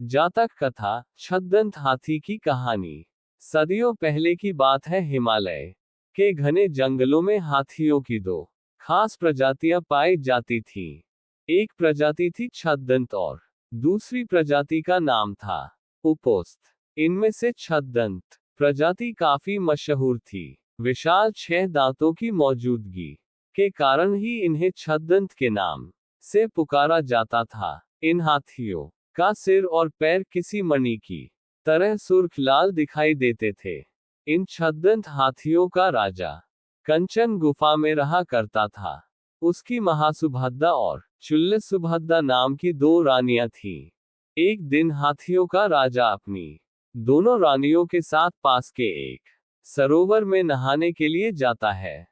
जातक कथा। छद्दंत हाथी की कहानी। सदियों पहले की बात है। हिमालय के घने जंगलों में हाथियों की दो खास प्रजातियां पाई जाती थीं। एक प्रजाति थी छद्दंत और दूसरी प्रजाति का नाम था उपोस्त। इनमें से छद्दंत प्रजाति काफी मशहूर थी। विशाल 6 दांतों की मौजूदगी के कारण ही इन्हें छद्दंत के नाम से पुकारा जाता था। इन हाथियों का सिर और पैर किसी मणि की तरह सुर्ख लाल दिखाई देते थे। इन छद्दंत हाथियों का राजा कंचन गुफा में रहा करता था। उसकी महासुभद्दा और चुल्लसुभद्दा नाम की 2 रानियां थीं। एक दिन हाथियों का राजा अपनी दोनों रानियों के साथ पास के एक सरोवर में नहाने के लिए जाता है।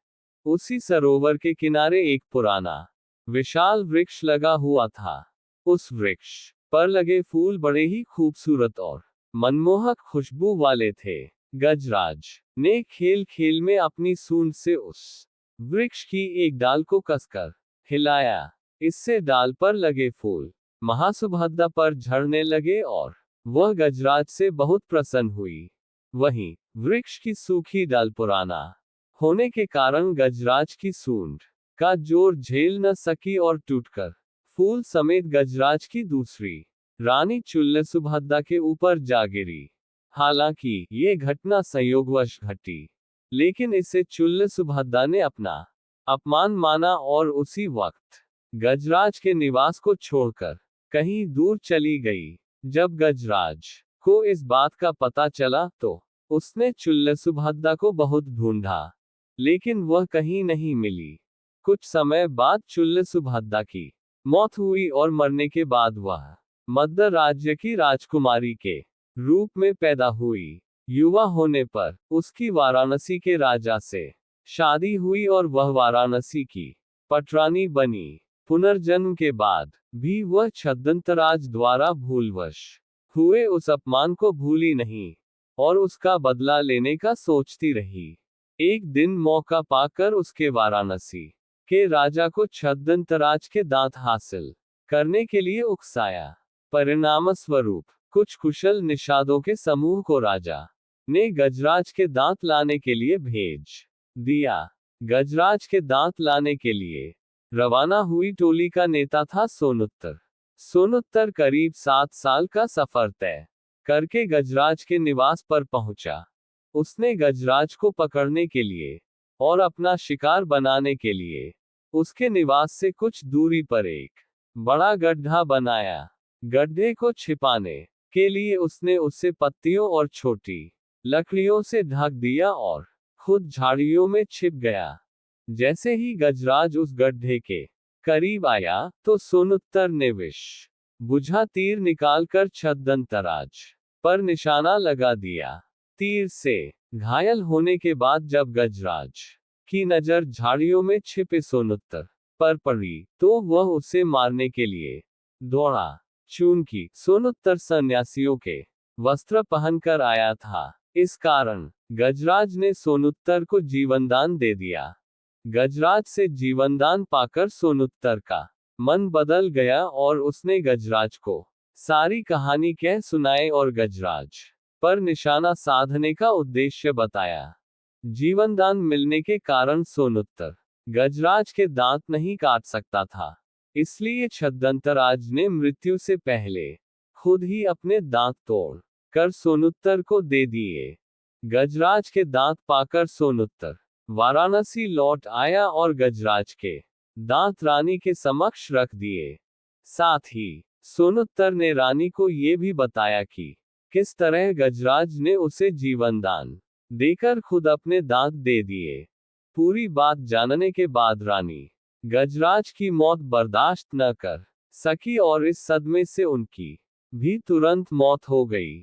उसी सरोवर के किनारे एक पुराना विशाल वृक्ष लगा हुआ था। उस वृक्ष पर लगे फूल बड़े ही खूबसूरत और मनमोहक खुशबू वाले थे। गजराज ने खेल खेल में अपनी सूंड से उस वृक्ष की एक डाल को कसकर हिलाया। इससे डाल पर लगे फूल महासुभद्दा पर झड़ने लगे और वह गजराज से बहुत प्रसन्न हुई। वहीं वृक्ष की सूखी डाल पुराना होने के कारण गजराज की सूंड का जोर झेल न सकी और टूटकर फूल समेत गजराज की दूसरी रानी चुल्लसुभद्दा के ऊपर जा गिरी। हालांकि ये घटना संयोगवश घटी, लेकिन इसे चुल्लसुभद्दा ने अपना अपमान माना और उसी वक्त गजराज के निवास को छोड़कर कहीं दूर चली गई। जब गजराज को इस बात का पता चला तो उसने चुल्लसुभद्दा को बहुत ढूंढा, लेकिन वह कहीं नहीं मिली। कुछ समय बाद चुल्लसुभद्दा की मौत हुई और मरने के बाद वह मद्र राज्य की राजकुमारी के रूप में पैदा हुई। युवा होने पर उसकी वाराणसी के राजा से शादी हुई और वह वाराणसी की पटरानी बनी। पुनर्जन्म के बाद भी वह छद्दंतराज द्वारा भूलवश हुए उस अपमान को भूली नहीं और उसका बदला लेने का सोचती रही। एक दिन मौका पाकर उसके वाराणसी के राजा को छद्दंतराज के दांत हासिल करने के लिए उकसाया। परिणामस्वरूप कुछ कुशल निषादों के समूह को राजा ने गजराज के दांत लाने के लिए भेज दिया। गजराज के दांत लाने के लिए रवाना हुई टोली का नेता था सोनुत्तर। सोनुत्तर करीब 7 साल का सफर तय करके गजराज के निवास पर पहुंचा। उसने गजराज को पकड़ने के लिए और अपना शिकार बनाने के लिए उसके निवास से कुछ दूरी पर एक बड़ा गड्ढा बनाया। गड्ढे को छिपाने के लिए उसने उसे पत्तियों और छोटी लकड़ियों से ढक दिया और खुद झाड़ियों में छिप गया। जैसे ही गजराज उस गड्ढे के करीब आया तो सोनुत्तर ने विष बुझा तीर निकालकर छद्दंतराज पर निशाना लगा दिया। तीर से घायल होने के बाद जब गजराज की नजर झाड़ियों में छिपे सोनुत्तर पर पड़ी तो वह उसे मारने के लिए दौड़ा। चूंकि सोनुत्तर सन्यासियों के वस्त्र पहनकर आया था, इस कारण गजराज ने सोनुत्तर को जीवनदान दे दिया। गजराज से जीवनदान पाकर सोनुत्तर का मन बदल गया और उसने गजराज को सारी कहानी कह सुनाई और गजराज पर निशाना साधने का उद्देश्य बताया। जीवनदान मिलने के कारण सोनुत्तर गजराज के दांत नहीं काट सकता था, इसलिए छद्दंतराज ने मृत्यु से पहले खुद ही अपने दांत तोड़ कर सोनुत्तर को दे दिए। गजराज के दांत पाकर सोनुत्तर वाराणसी लौट आया और गजराज के दांत रानी के समक्ष रख दिए। साथ ही सोनुत्तर ने रानी को ये भी बताया कि किस तरह गजराज ने उसे जीवनदान देकर खुद अपने दांत दे दिए। पूरी बात जानने के बाद रानी गजराज की मौत बर्दाश्त न कर सकी और इस सदमे से उनकी भी तुरंत मौत हो गई।